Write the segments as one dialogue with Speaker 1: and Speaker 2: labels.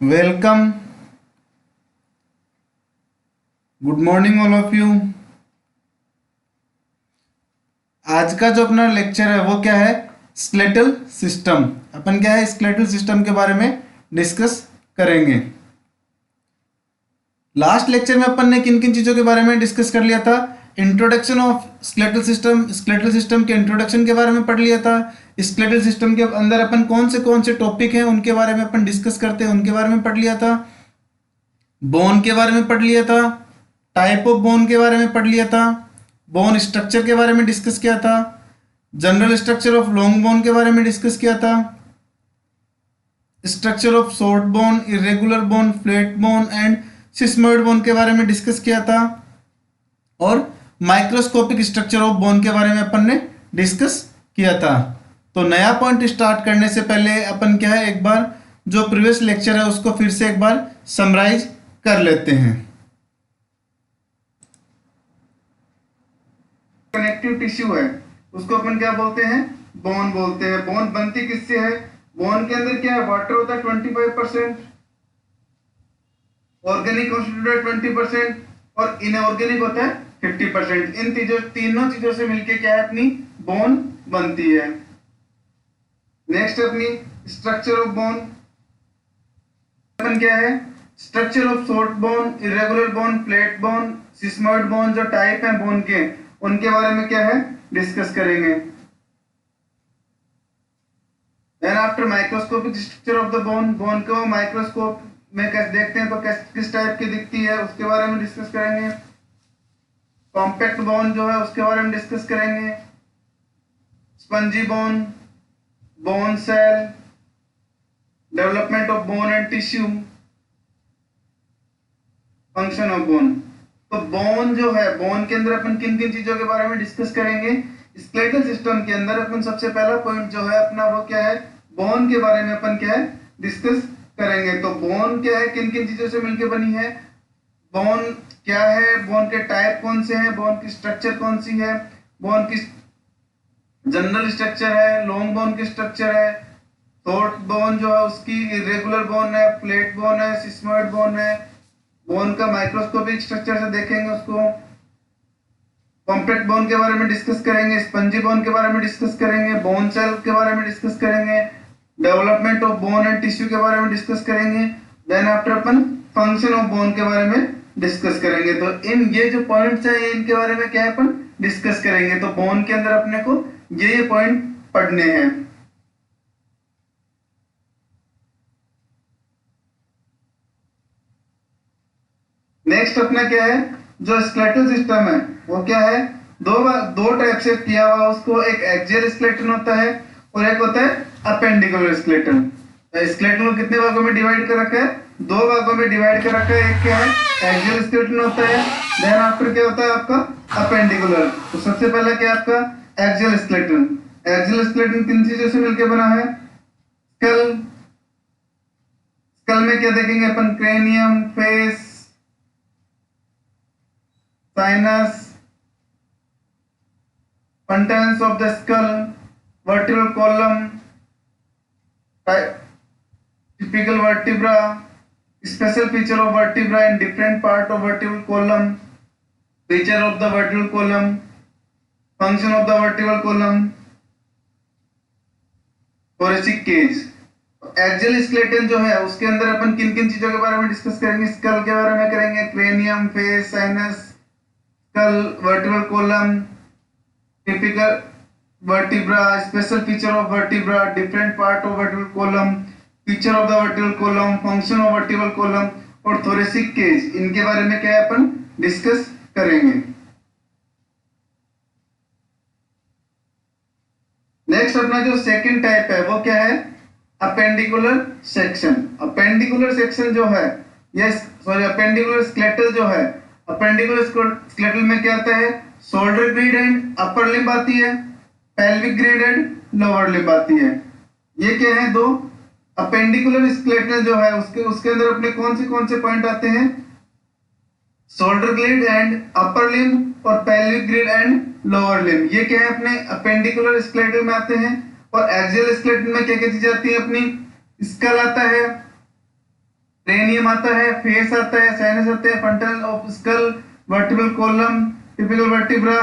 Speaker 1: Welcome, good morning all of you. आज का जो अपना लेक्चर है वो क्या है? Skeletal system. अपन क्या है स्केलेटल सिस्टम के बारे में डिस्कस करेंगे। लास्ट लेक्चर में अपन ने किन किन चीज़ों के बारे में डिस्कस कर लिया था? Introduction of skeletal system, skeletal system के इंट्रोडक्शन के बारे में पढ़ लिया था। स्केलेटल सिस्टम के अंदर अपन कौन से टॉपिक हैं उनके बारे में अपन डिस्कस करते हैं उनके बारे में पढ़ लिया था। बोन के बारे में पढ़ लिया था, टाइप ऑफ बोन के बारे में पढ़ लिया था, बोन स्ट्रक्चर के बारे में डिस्कस किया था, general structure of long bone के बारे में डिस्कस किया था, structure of short bone, irregular bone, flat bone and sesamoid bone के बारे में डिस्कस किया था, और माइक्रोस्कोपिक स्ट्रक्चर ऑफ बोन के बारे में अपन ने डिस्कस किया था। तो नया पॉइंट स्टार्ट करने से पहले अपन क्या है एक बार जो प्रीवियस लेक्चर है उसको फिर से एक बार समराइज कर लेते हैं। कनेक्टिव टिश्यू है उसको अपन क्या बोलते हैं? बोन बोलते हैं। बोन बनती किससे है? बोन के अंदर क्या है? वाटर होता है 25%, ऑर्गेनिक कॉन्स्टिट्यूटेड 20% और इनऑर्गेनिक होता है 50%। इन तीनों चीजों से मिलके क्या है अपनी बोन बनती है। नेक्स्ट अपनी स्ट्रक्चर ऑफ बोन अपन क्या है? Structure of short bone, irregular bone, flat bone, sesamoid bone जो टाइप है बोन के उनके बारे में क्या है डिस्कस करेंगे। Then after microscopic structure of the bone, bone को माइक्रोस्कोप में कैसे देखते हैं तो किस टाइप की दिखती है उसके बारे में डिस्कस करेंगे। कॉम्पैक्ट बोन जो है उसके बारे में डिस्कस करेंगे। Spongy bone, bone cell, development of bone and tissue, function of bone. तो बोन जो है बोन के अंदर अपन किन किन चीजों के बारे में डिस्कस करेंगे? स्केलेटल सिस्टम के अंदर अपन सबसे पहला पॉइंट जो है अपना वो क्या है? बोन के बारे में अपन क्या है डिस्कस करेंगे। तो बोन क्या है, किन किन चीजों से मिलकर बनी है, बोन क्या है, बोन के टाइप कौन से हैं, बोन की स्ट्रक्चर कौन सी है, बोन की जनरल स्ट्रक्चर है, लॉन्ग बोन की स्ट्रक्चर है, शॉर्ट बोन जो है उसकी इरेगुलर बोन है, फ्लैट बोन है, सिस्मोइड बोन है, बोन का माइक्रोस्कोपिक स्ट्रक्चर से देखेंगे उसको। कॉम्पैक्ट बोन के बारे में डिस्कस करेंगे, स्पंजी बोन के बारे में डिस्कस करेंगे, बोन सेल के बारे में डिस्कस करेंगे, development of bone and tissue के बारे में डिस्कस करेंगे। देन आफ्टर अपन फंक्शन ऑफ बोन के बारे में डिस्कस करेंगे। तो इन ये जो पॉइंट्स है इनके बारे में क्या है अपन डिस्कस करेंगे। तो बोन के अंदर अपने को ये पॉइंट पढ़ने हैं। नेक्स्ट अपना क्या है जो स्केलेटल सिस्टम है वो क्या है? दो टाइप से किया हुआ उसको, एक एक्सियल स्केलेटन होता है और एक होता है अपेंडिकुलर स्केलेटन। स्केलेटन को कितने भागों में डिवाइड कर रखा है? दो भागों में डिवाइड कर रखा है। एक क्या है एक्सियल स्केलेटन होता है, देन आफ्टर क्या होता है आपका अपेंडिकुलर। तो सबसे पहले क्या आपका एक्सियल स्केलेटन। एक्सियल स्केलेटन किन चीजों से मिलकर बना है? स्कल। स्कल में क्या देखेंगे अपन? Cranium, face, sinus, contents of the skull, vertebral column, typical vertebra, special feature of vertebra in different part of vertebral column, feature of the vertebral column, function of the vertebral column, thoracic cage। Axial skeleton जो है उसके अंदर अपन किन किन चीजों के बारे में डिस्कस करेंगे? स्कल के बारे में करेंगे, cranium, face, sinus, skull, vertebral column, typical vertebra, special feature of vertebra, different part of vertebral column, feature of the vertebral column, function of vertebral column और थोरेसिक केज। इनके बारे में क्या है अपन डिस्कस करेंगे। नेक्स्ट अपना जो सेकंड टाइप है वो क्या है? Appendicular section. अपेंडिकुलर सेक्शन जो है ये अपेंडिकुलर स्केलेटल जो है, अपेंडिकुलर स्केलेटल में क्या आता है? Shoulder girdle and upper limb आती है, pelvic girdle and lower limb आती है। ये क्या है? दो अपेंडिकुलर स्केलेटल जो है उसके अंदर अपने कौन से पॉइंट आते हैं? Shoulder girdle and upper limb और pelvic girdle and lower limb. ये क्या है अपने अपेंडिकुलर स्केलेटल में आते हैं। और एक्सियल स्केलेटल में क्या क्या चीजें आती है अपनी? स्कल आता है, क्रेनियम आता है, फेस आता है, साइनस आते हैं, frontal of skull, vertebral column, typical vertebra,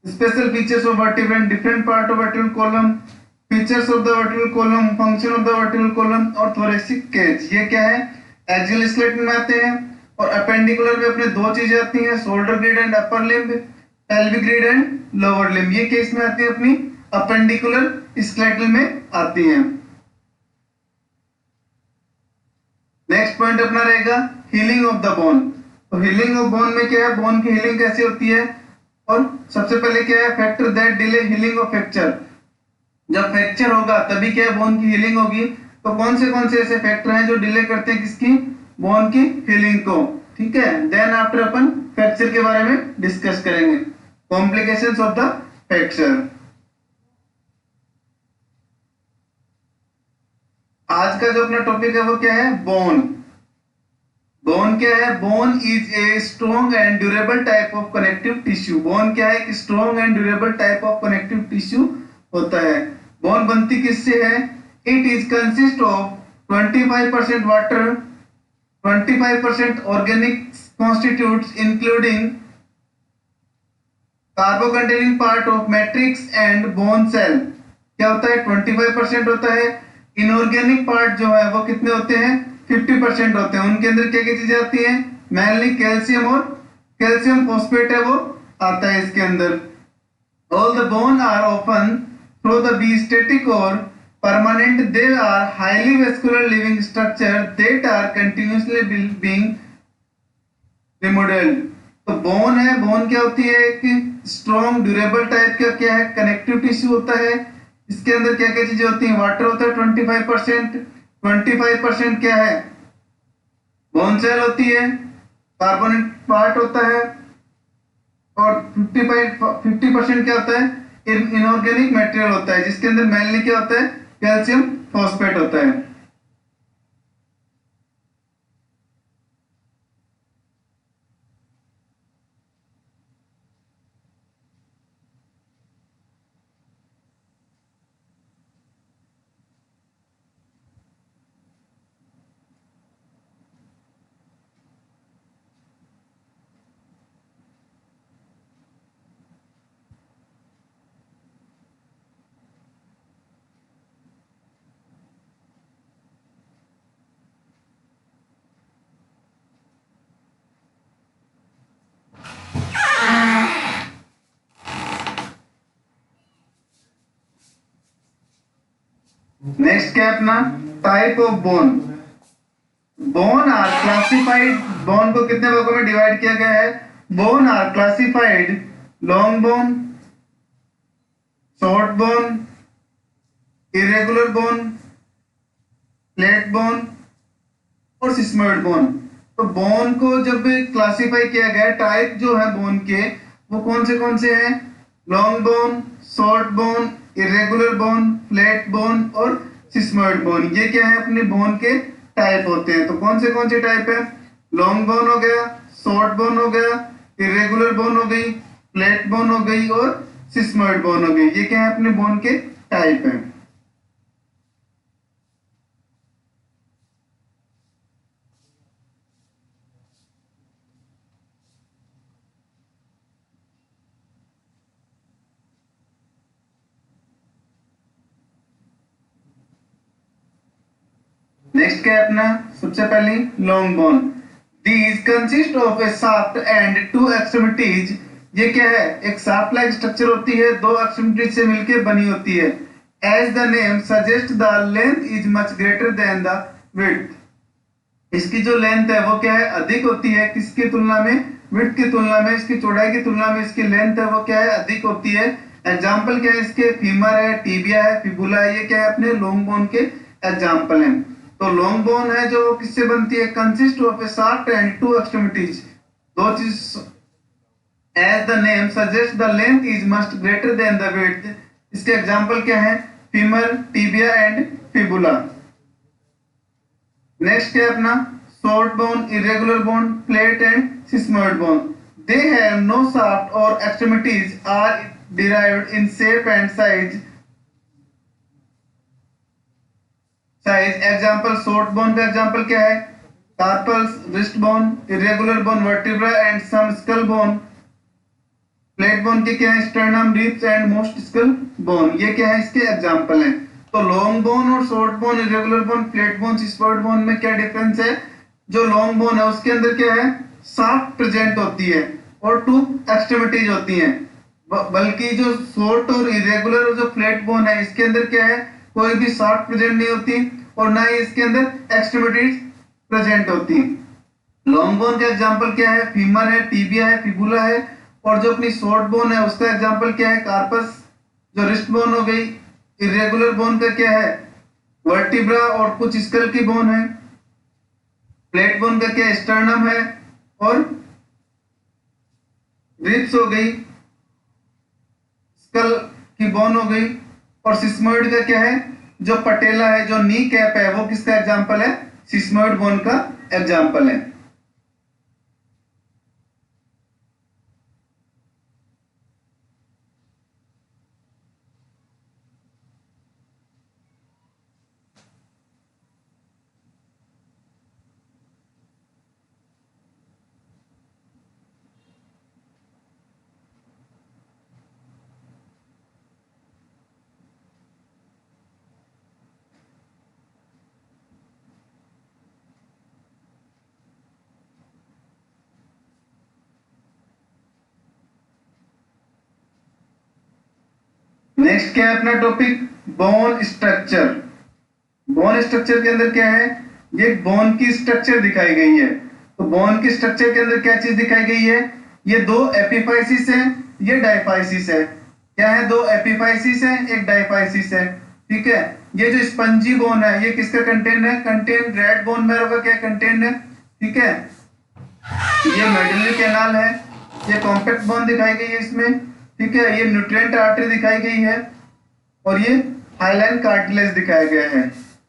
Speaker 1: special features of vertebra and different part of vertebral column, features of the vertebral column, function of the vertebral column और thoracic cage. ये क्या है, axial skeleton में आते हैं। और appendicular में अपने दो चीजें आती हैं, shoulder grid and upper limb, pelvic grid and lower limb. ये केस में आती है अपनी अपेंडिकुलर स्केलेटल में आती हैं। नेक्स्ट पॉइंट अपना रहेगा हीलिंग ऑफ द बोन। तो हीलिंग ऑफ बोन में क्या है, बोन की हीलिंग कैसे होती है, और सबसे पहले क्या है, factor that delay healing of fracture. जब फ्रैक्चर होगा तभी क्या है, बोन की हीलिंग होगी। तो कौन से ऐसे फैक्टर हैं जो डिले करते हैं किसकी, बोन की हीलिंग को। ठीक है, देन आफ्टर अपन फ्रैक्चर के बारे में डिस्कस करेंगे, कॉम्प्लिकेशंस ऑफ द फ्रैक्चर। आज का जो अपना टॉपिक है वो क्या है, बोन। बोन क्या है, bone is a strong and durable type of connective tissue. Bone क्या है, एक strong and durable type of connective tissue होता है। बोन बनती किससे है, it is consist of 25% water, 25% organic constituents including carbo containing part of matrix and bone cell. क्या होता है, 25% होता है। इनऑर्गेनिक पार्ट जो है वो कितने होते हैं, 50% होते हैं। उनके अंदर क्या क्या चीजें आती हैं, मेनली कैल्शियम, और कैल्शियम फॉस्फेट है वो आता है इसके अंदर। All the bone are often thought to be static or permanent, they are highly vascular living structure that are continuously being remodelled. तो बोन है, बोन क्या होती है, एक स्ट्रॉन्ग ड्यूरेबल टाइप का क्या है, कनेक्टिव टिश्यू होता है। इसके अंदर क्या क्या चीजें होती हैं, वाटर होता है 25%, 25% क्या है, बोन सेल होती है, कार्बोनेट पार्ट होता है, और 50% क्या होता है, इनऑर्गेनिक मटेरियल होता है, जिसके अंदर मेनली क्या होता है, कैल्शियम फॉस्फेट होता है। नेक्स्ट क्या है अपना, type of bone. Bone are classified, bone को कितने भागों में डिवाइड किया गया है, bone are classified long bone, short bone, irregular bone, flat bone और सिस्मोइड बोन। तो बोन को जब क्लासिफाई किया गया, टाइप जो है बोन के वो कौन से हैं, long bone, short bone, irregular bone, flat bone और सिस्मोइड बोन। ये क्या है, अपने बोन के टाइप होते हैं। तो कौन से टाइप है, लॉन्ग बोन हो गया, शॉर्ट बोन हो गया, इरेगुलर बोन हो गई, फ्लैट बोन हो गई और सिस्मोइड बोन हो गई। ये क्या है, अपने बोन के टाइप है। नेक्स्ट क्या है अपना, सबसे पहले long bone. These consist of a shaft and two extremities. ये क्या है, एक शाफ्ट लाइक स्ट्रक्चर होती है, दो एक्सट्रीमिटीज से मिलकर बनी होती है। As the name suggest the length is much greater than the width. इसकी जो लेंथ है वो क्या है, अधिक होती है, किसकी तुलना में, विड्थ की तुलना में। इसकी चौड़ाई की तुलना में इसकी लेंथ है वो क्या है, अधिक होती है। एग्जाम्पल क्या है इसके, फीमर है, टीबिया है, फिबुला है। ये क्या है, अपने लॉन्ग बोन के एग्जाम्पल हैं। तो लॉन्ग बोन है जो किससे बनती है, consist of a shaft and two extremities. दो चीज, as the name suggest the length is must greater than the width. इसके एग्जांपल क्या है, femur, tibia and fibula. Next क्या है अपना, short bone, irregular bone, flat and sesamoid bone. They have no shaft or extremities, are derived in shape and size size example short bone का example क्या है? Carpals, wrist bone, irregular bone, vertebra and some skull bone. Plate bone के क्या है? Sternum, ribs and most skull bone. ये क्या है? इसके एग्जांपल हैं। तो लॉन्ग बोन और short bone, irregular bone, plate bone, स्पर्ट बोन में क्या डिफरेंस है? जो लॉन्ग बोन है उसके अंदर क्या है? शाफ्ट प्रेजेंट होती है और 2 एक्सट्रीमिटीज होती हैं। बल्कि जो शॉर्ट और इरेगुलर और जो फ्लैट बोन है इसके अंदर क्या है? कोई भी शाफ्ट प्रेजेंट नहीं होती और ना ही इसके अंदर एक्सट्रीमिटीज प्रेजेंट होती। लॉन्ग बोन का एग्जांपल क्या है? फीमर है, टिबिया है, फिबुला है। और जो अपनी शॉर्ट बोन है उसका एग्जांपल क्या है? कार्पस, जो रिस्ट बोन हो गई। इरेगुलर बोन का क्या है? वर्टिब्रा और कुछ स्कल की बोन है। प्लेट बोन का क्या है? स्टर्नम है और रिब्स हो गई, स्कल की बोन हो गई। और सिस्मोइड का क्या है? जो पटेला है, जो नी कैप है, वो किसका एग्जांपल है? सिस्मोइड बोन का एग्जांपल है। नेक्स्ट क्या है अपना topic? Bone structure. Bone structure के अंदर क्या है? ये बोन की स्ट्रक्चर दिखाई गई है। तो बोन की स्ट्रक्चर के अंदर क्या चीज दिखाई गई है? ये 2 एपिफाइसिस है, ये डायफाइसिस है। क्या है? 2 एपिफाइसिस है, एक डायफाइसिस है। ठीक है। ये जो स्पंजी बोन है ये किसका कंटेंट है? कंटेंट रेड बोन मैरो का क्या कंटेंट है? ठीक है। ये मेडुलरी कैनाल है, ये कॉम्पैक्ट बोन दिखाई गई है इसमें। ठीक है। ये न्यूट्रिएंट आर्टरी दिखाई गई है और ये हाइलाइन कार्टिलेज दिखाया गया है।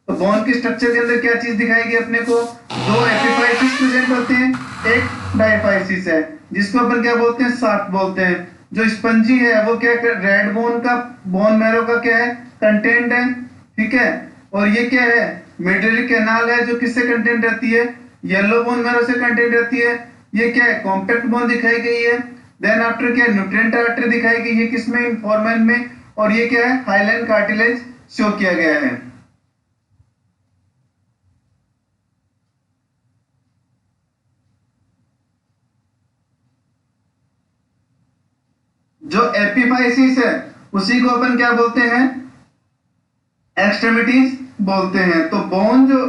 Speaker 1: तो बोन की स्ट्रक्चर के अंदर क्या चीज दिखाई गई अपने को? 2 एपिफाइसिस प्रेजेंट होते हैं, एक डायफाइसिस है जिसको अपन क्या बोलते हैं? शाफ्ट बोलते हैं। जो स्पंजी है वो क्या? रेड बोन का, बोन मैरो का क्या है? कंटेंट है। ठीक है। और ये क्या है? मेडुलरी कैनाल है जो किससे कंटेंट रहती है? येलो बोन मैरो से कंटेंट रहती है। ये क्या है? कॉम्पैक्ट बोन दिखाई गई है। देन आफ्टर क्या? न्यूट्रिएंट आर्टरी दिखाई गई है किसमें? फोरमेन में। और ये क्या है? हाइलाइन कार्टिलेज शो किया गया है। जो एपिफाइसिस है उसी को अपन क्या बोलते हैं? एक्सट्रीमिटीज बोलते हैं। तो बोन जो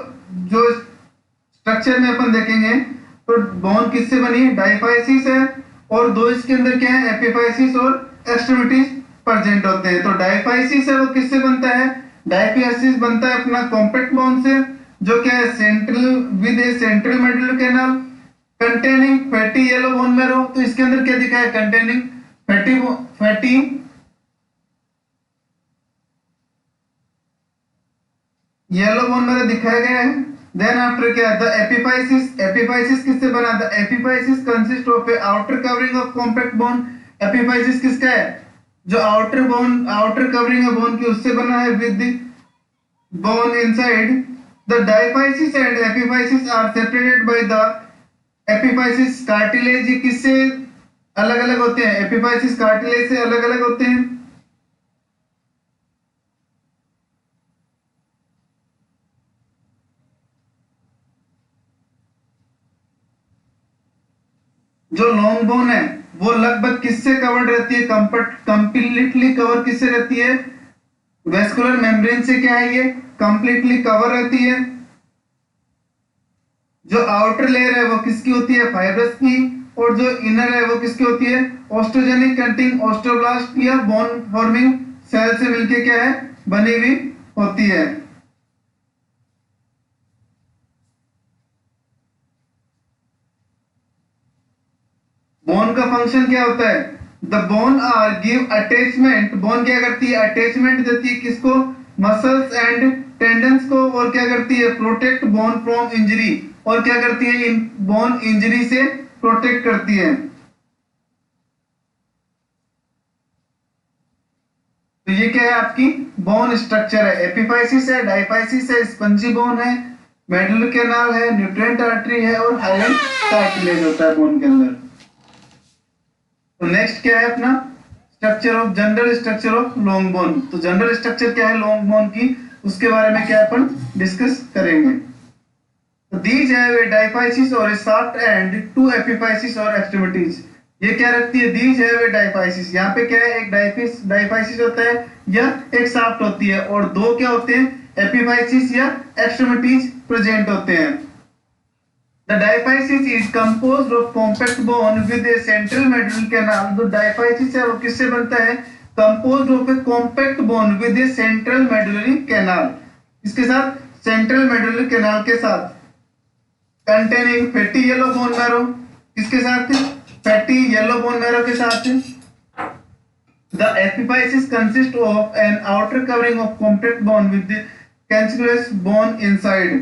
Speaker 1: जो स्ट्रक्चर में अपन देखेंगे तो बोन किससे बनी है? डायफाइसिस है और 2 इसके अंदर क्या है? एपिफाइसिस और एक्सट्रीमिटीज प्रेजेंट होते हैं। तो डायफाइसिस है वो किससे बनता है? डायफाइसिस बनता है अपना कॉम्पैक्ट बोन से, जो क्या है? Central with a central medullary canal containing fatty yellow bone marrow. तो इसके अंदर क्या दिखा है? Containing fatty yellow bone marrow दिखाया गया है। देन आफ्टर क्या? The epiphysis. एपिफाइसिस किससे बना? The epiphysis consist of a outer covering of compact bone. Epiphysis किसका है? जो आउटर बोन, आउटर कवरिंग है बोन की, उससे बना है with the bone inside. The diaphysis and epiphysis are separated by the epiphysis cartilage. ये किससे अलग अलग होते हैं? एपिफाइसिस कार्टिलेज से अलग अलग होते हैं। जो लॉन्ग बोन है वो लगभग किससे कवर्ड रहती है? कंप्लीटली कवर किससे रहती है? वेस्कुलर मेम्ब्रेन से क्या है? ये कंप्लीटली कवर रहती है। जो आउटर लेयर है वो किसकी होती है? फाइब्रस की। और जो इनर है वो किसकी होती है? ऑस्टोजेनिक कंटिंग ऑस्टोब्लास्ट या बोन फॉर्मिंग सेल से मिलके क्या है? बनी हुई होती है। बोन का फंक्शन क्या होता है? The bone are give attachment. Bone क्या करती है? अटैचमेंट देती है किसको? मसल्स एंड टेंडन्स को। और क्या करती है? Protect bone from injury. और क्या करती है? इन बोन इंजरी से प्रोटेक्ट करती है। तो ये क्या है आपकी बोन स्ट्रक्चर है, एपिफाइसिस है, डाइफाइसिस है, स्पंजी बोन है, मेडुलर कैनाल है, न्यूट्रिएंट आर्टरी है और हाइलेंड कार्टिलेज होता है बोन के अंदर। तो नेक्स्ट क्या है अपना structure of general structure of long bone. तो जनरल स्ट्रक्चर क्या है लॉन्ग बोन की, उसके बारे में क्या अपन डिस्कस करेंगे। तो these have a diaphysis or a shaft and two epiphysis or extremities। ये क्या रखती है, these have a diaphysis, यहाँ पे क्या है एक डाइफाइसिस होता है या एक शाफ्ट होती है और दो क्या होते हैं एपिफाइसिस या एक्सट्रीमिटीज प्रेजेंट होते हैं। The diaphysis is composed of compact bone with a central medullary canal। जो diaphysis है वो किससे बनता है, composed of a compact bone with a central medullary canal। इसके साथ central medullary canal के साथ containing fatty yellow bone marrow, किसके साथ fatty yellow bone marrow के साथ। The epiphysis consists of an outer covering of compact bone with the cancellous bone inside।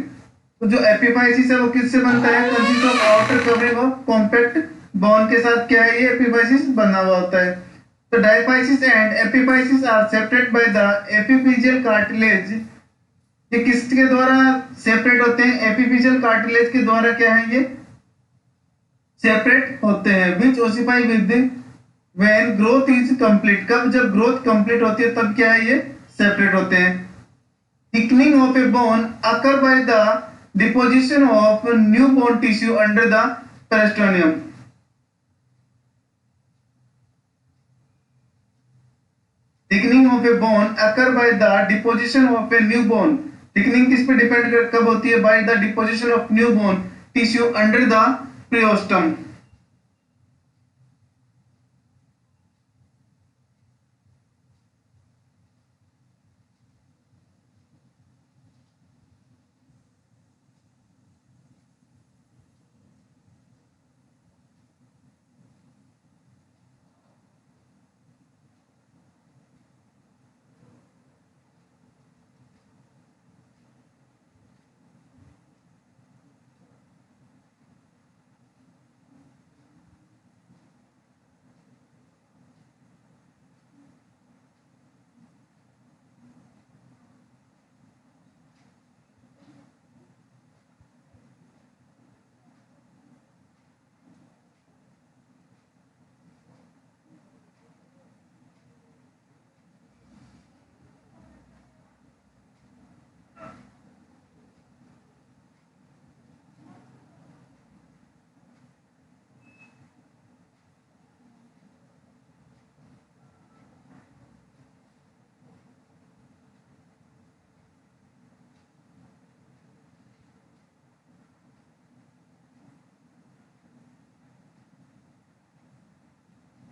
Speaker 1: तो जो एपिफाइसिस है वो किससे बनता है, consist of outer covering of compact bone के साथ क्या है ये एपिफाइसिस बना हुआ होता है। तो diaphysis and epiphysis are separate by the epiphyseal cartilage. ये किसके द्वारा सेपरेट होते हैं, एपिफिजियल कार्टिलेज के द्वारा क्या है ये सेपरेट होते हैं। Which ossify with when growth is complete, कब जब ग्रोथ कंप्लीट होती है तब क्या है ये सेपरेट होते हैं। Thickening of A bone occur by the deposition of new bone tissue under the peritoneum। thickening of a bone occur by the deposition of a new bone। thickening किस पे डिपेंड कब होती है, by the deposition of new bone tissue under the periosteum।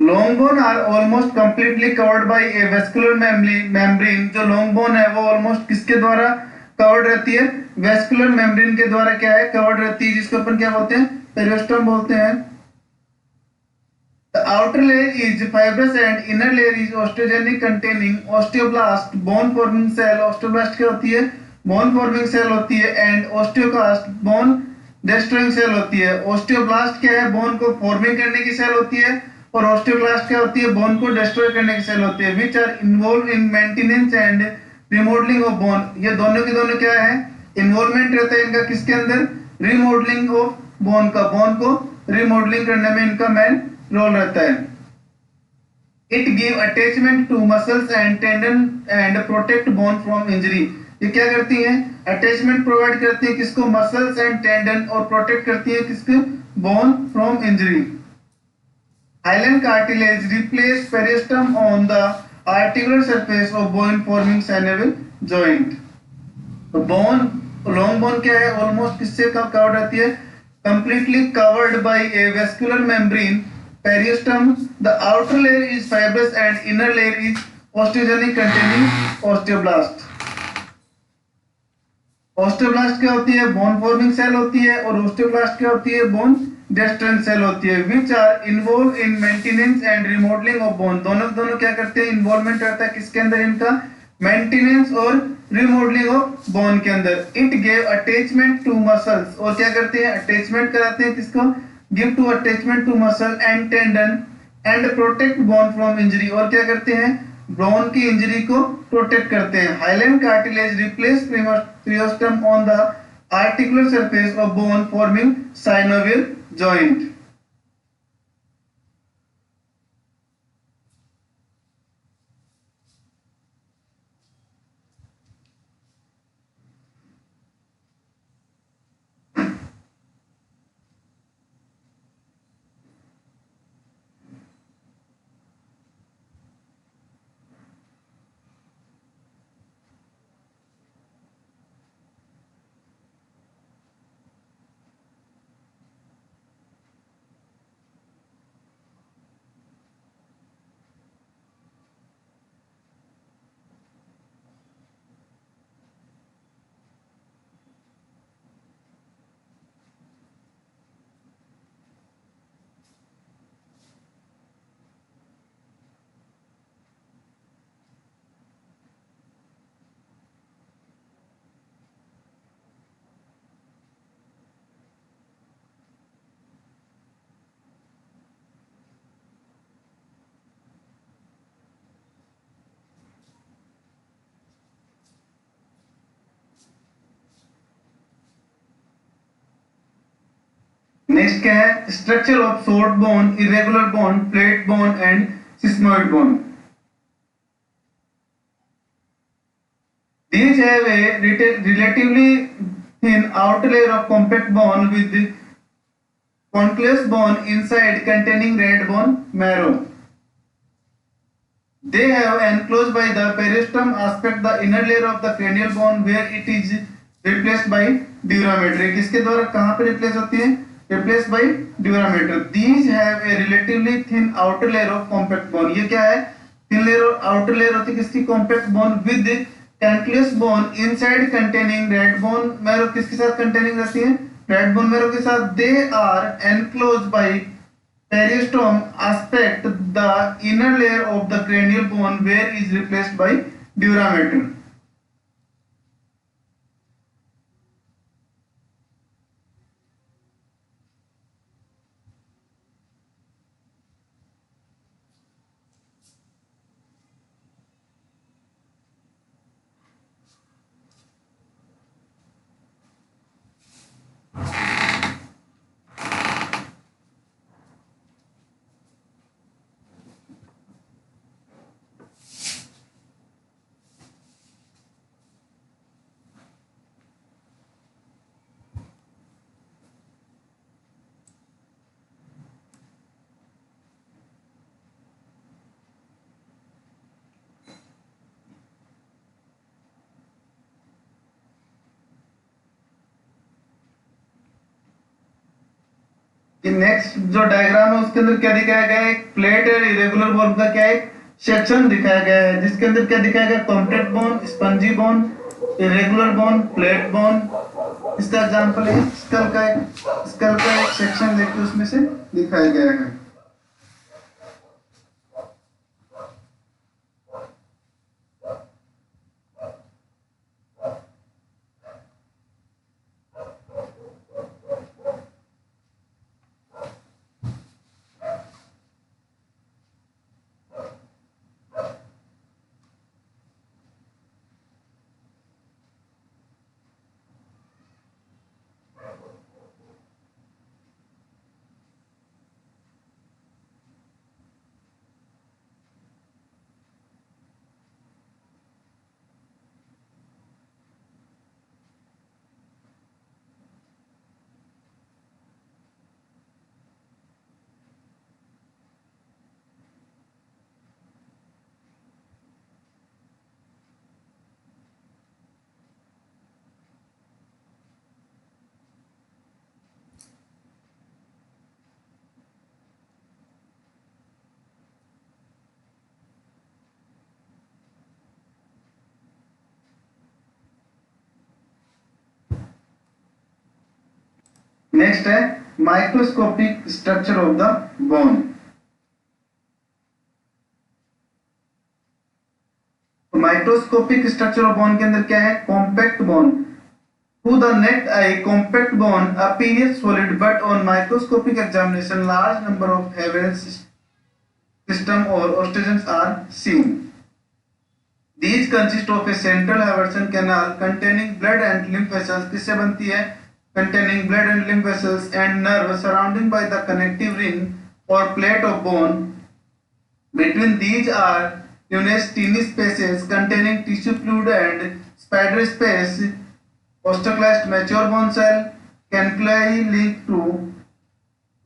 Speaker 1: Long bone are almost completely covered by a vascular membrane. जो long bone है वो almost किसके द्वारा कवर्ड रहती है, वेस्कुलर मेम्ब्रेन के द्वारा क्या है कवर्ड रहती है, जिसको अपन क्या बोलते हैं पेरियोस्टम बोलते हैं। The outer layer is fibrous and inner layer is osteogenic containing osteoblast bone forming cell. Osteoblast क्या होती है, बोन फॉर्मिंग सेल होती है and osteoclast bone destroying cell होती है। ऑस्टियोब्लास्ट क्या है, बोन को फॉर्मिंग करने की सेल होती है और ऑस्टियोक्लास्ट क्या होती है, बोन को डिस्ट्रॉय करने की सेल होती है। Which are involve in maintenance and remodelling of bone. ये दोनों के दोनों क्या है, इन्वॉल्वमेंट रहता है इनका किसके अंदर, रिमॉडलिंग ऑफ बोन का, बोन को रिमॉडलिंग करने में इनका मेन रोल रहता है। It give attachment to muscles and tendon and protect bone from injury. ये क्या करती हैं, अटैचमेंट प्रोवाइड करती है किसको, मसल्स एंड टेंडन, और प्रोटेक्ट करती है किसको, bone from injury. Hyaline cartilage replace periosteum on the articular surface of bone forming synovial joint। तो बोन लॉन्ग बोन क्या है, ऑलमोस्ट किससे कवर्ड रहती है, completely covered by a vascular membrane periosteum। The outer layer is fibrous and inner layer is osteogenic containing osteoblast। Osteoblast क्या होती है, bone forming cell होती है और ऑस्टियोब्लास्ट क्या होती है, बोन डिस्ट्रॉइंग सेल होती है। Which are involve in maintenance and remodelling of bone. दोनों क्या करते हैं, इन्वॉल्वमेंट रहता है किसके अंदर, इनका मेंटेनेंस और रिमॉडलिंग ऑफ बोन के अंदर। It give attachment to muscles, और क्या करते हैं, अटैचमेंट कराते हैं किसको, give to attachment to muscle and tendon and protect bone from injury, और क्या करते हैं बोन की इंजरी को प्रोटेक्ट करते हैं। Hyaline cartilage replace periosteum on the articular surface of bone forming synovial joint. Next क्या है? Structure of short bone, irregular bone, flat bone and sesamoid bone. These have a relatively thin outer layer of compact bone with concave bone inside containing red bone marrow. They have enclosed by the periosteum aspect the inner layer of the cranial bone where it is replaced by durameter। किसके द्वारा कहाँ पे replace होती है? Replaced by durameter. These have a relatively thin outer layer of compact bone। ये क्या है? Thin layer outer layer होती है किसकी? Compact bone with cancellous bone inside containing red bone marrow। किसके साथ containing रहती है? Red bone marrow के साथ। They are enclosed by periosteum aspect the inner layer of the cranial bone where is replaced by durameter। Next जो diagram है उसके अंदर क्या दिखाया गया है? एक प्लेट और इरेगुलर बोन का क्या है? सेक्शन दिखाया गया है, जिसके अंदर क्या दिखाया गया? Compact bone, spongy bone, irregular bone, plate bone. इसका एग्जांपल है स्कल का एक सेक्शन देखिए उसमें से दिखाया गया है। नेक्स्ट है microscopic structure of the bone. Microscopic structure of bone के अंदर क्या है? Compact bone. To the naked eye compact bone appears solid but on microscopic examination large number of हैवेंस system or osteons are seen. These consist of a central Haversian canal containing blood and lymph vessels. किससे बनती है? Containing blood and lymph vessels and nerves surrounding by the connective ring or plate of bone. Between these are numerous tiny spaces containing tissue fluid and spider space. Osteoclast mature bone cell caniculi linked to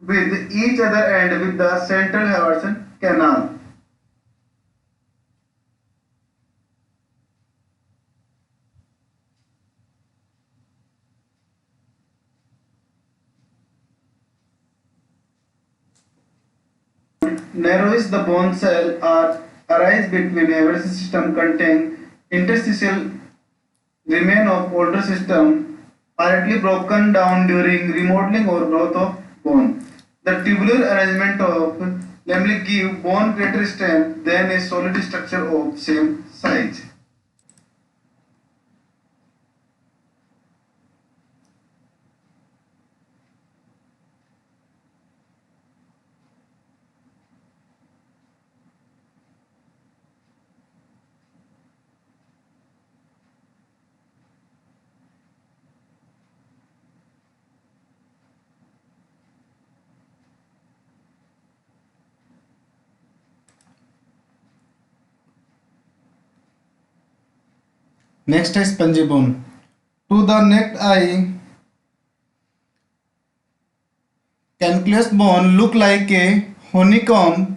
Speaker 1: with each other and with the central Haversian canal. Narrows the bone cell are arise between Haversian system contain interstitial remain of older system partly broken down during remodeling or growth of bone. The tubular arrangement of lamella give bone greater strength than a solid structure of same size. Next is spongy bone. To the naked eye, cancellous bone look like a honeycomb.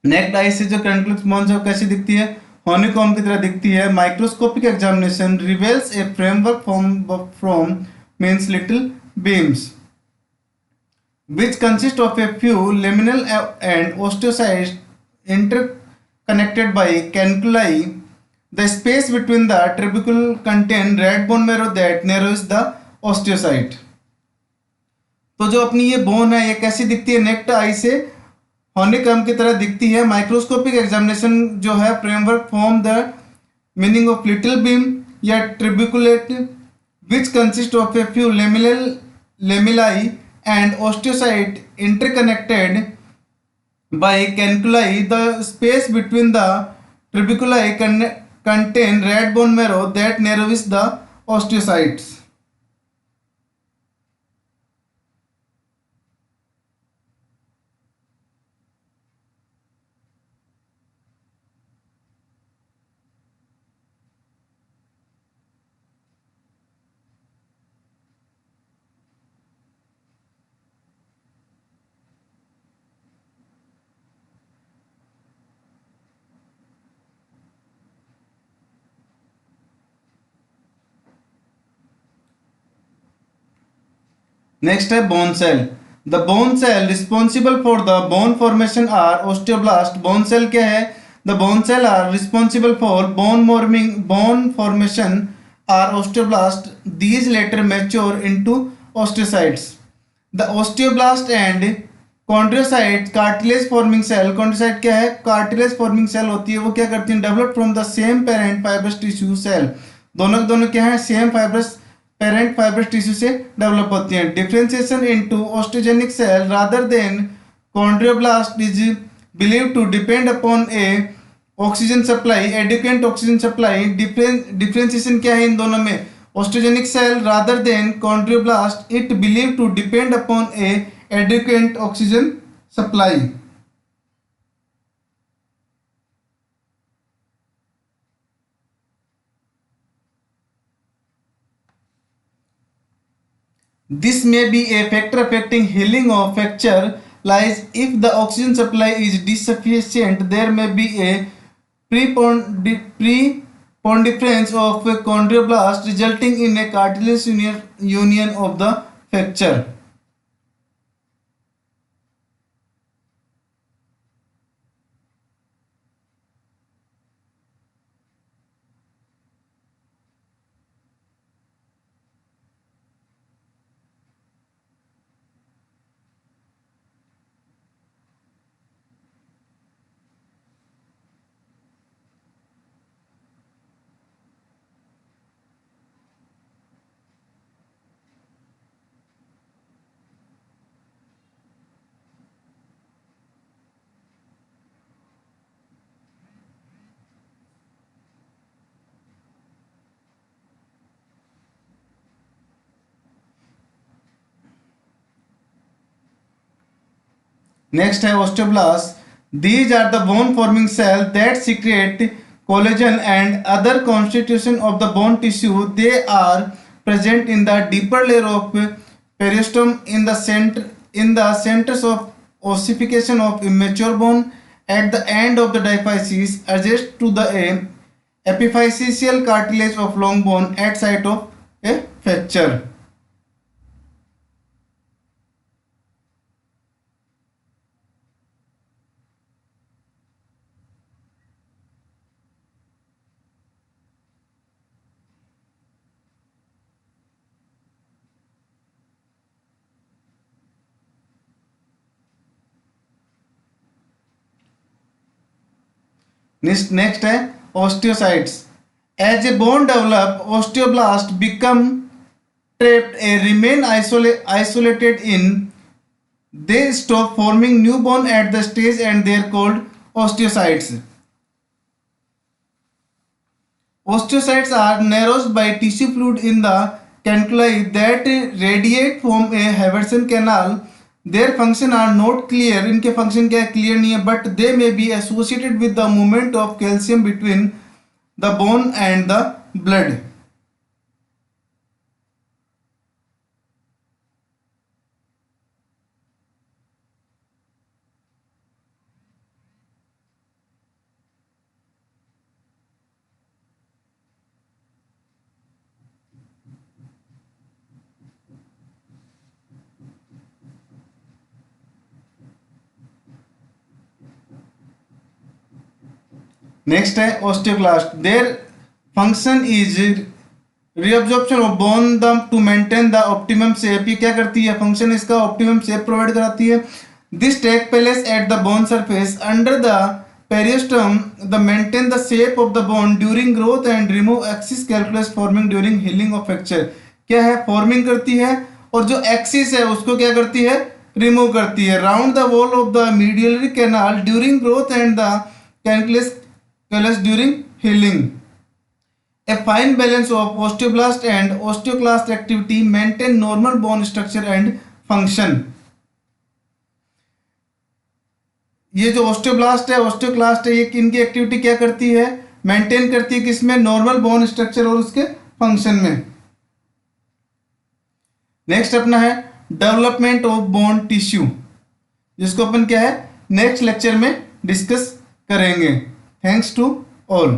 Speaker 1: Necked आई से जो कैंक्लस bone जो कैसी दिखती है? Honeycomb की तरह दिखती है. Microscopic examination reveals A framework from means little beams which consist of a few laminal and osteocytes interconnected by caniculi. The space between the tubercle contain red bone marrow that narrows the osteocyte. तो जो अपनी ये bone है ये कैसी दिखती है? Necked आई से हनीकॉम्ब की तरह दिखती है. माइक्रोस्कोपिक एग्जामिनेशन जो है framework form the meaning of little beam या trabeculae which consist of a few lamellae and osteocyte interconnected by caniculi. The space between the tuberculi contain red bone marrow that narrows the osteocytes. Next है bone cell. The bone cell responsible for the bone formation are osteoblast. Bone cell क्या है? The bone cell are responsible for bone formation are osteoblast. These later mature into osteocytes. The osteoblast and chondrocyte cartilage forming cell. Chondrocyte क्या है? Cartilage forming cell होती है. वो क्या करती हैं? Developed from the same parent fibrous tissue cell. दोनों क्या है? Same fibrous parent fibrous tissue से डेवलप होती हैं. Differentiation into osteogenic cell rather than chondroblast is believe to depend upon a oxygen supply adequate oxygen supply. Differentiation क्या है इन दोनों में? Osteogenic cell rather than chondroblast it believe to depend upon a adequate oxygen supply. This may be a factor affecting healing of fracture lies. If the oxygen supply is insufficient, there may be a preponderance of chondroblast resulting in a cartilage union of the fracture. Next है osteoblast. These are the bone forming cells that secrete collagen and other constitution of the bone tissue. They are present in the deeper layer of periosteum in the centers of ossification of immature bone at the end of the diaphysis adjacent to the epiphyseal cartilage of long bone at site of a fracture. Next है osteocytes. As a bone develop osteoblast become trapped a remain isolated in. They stop forming new bone at the stage and they are called osteocytes. Osteocytes are nourished by tissue fluid in the caniculi that radiate from a Haversian canal. Their function are not clear. इनके function क्या है clear नहीं है, but they may be associated with the movement of calcium between the bone and the blood. Next है osteoclast. Their function is reabsorption of bone to maintain the optimum shape. ये क्या करती है, function इसका optimum shape provide कराती है. This take place at the bone surface under the periosteum the maintain the shape of the bone during growth and remove excess calculus forming during healing of fracture. क्या है, forming करती है और जो axis है उसको क्या करती है, रिमूव करती है. Round the wall of the medullary canal during growth and the callus during healing. A fine balance of osteoblast and osteoclast activity maintain normal bone structure and function. ये जो ओस्टियोब्लास्ट है ओस्टियोक्लास्ट है, ये इनकी activity क्या करती है, maintain करती है किसमें, नॉर्मल बोन स्ट्रक्चर और उसके फंक्शन में. नेक्स्ट अपना है डेवलपमेंट ऑफ बोन टिश्यू, जिसको अपन क्या है नेक्स्ट लेक्चर में डिस्कस करेंगे. Thanks to all.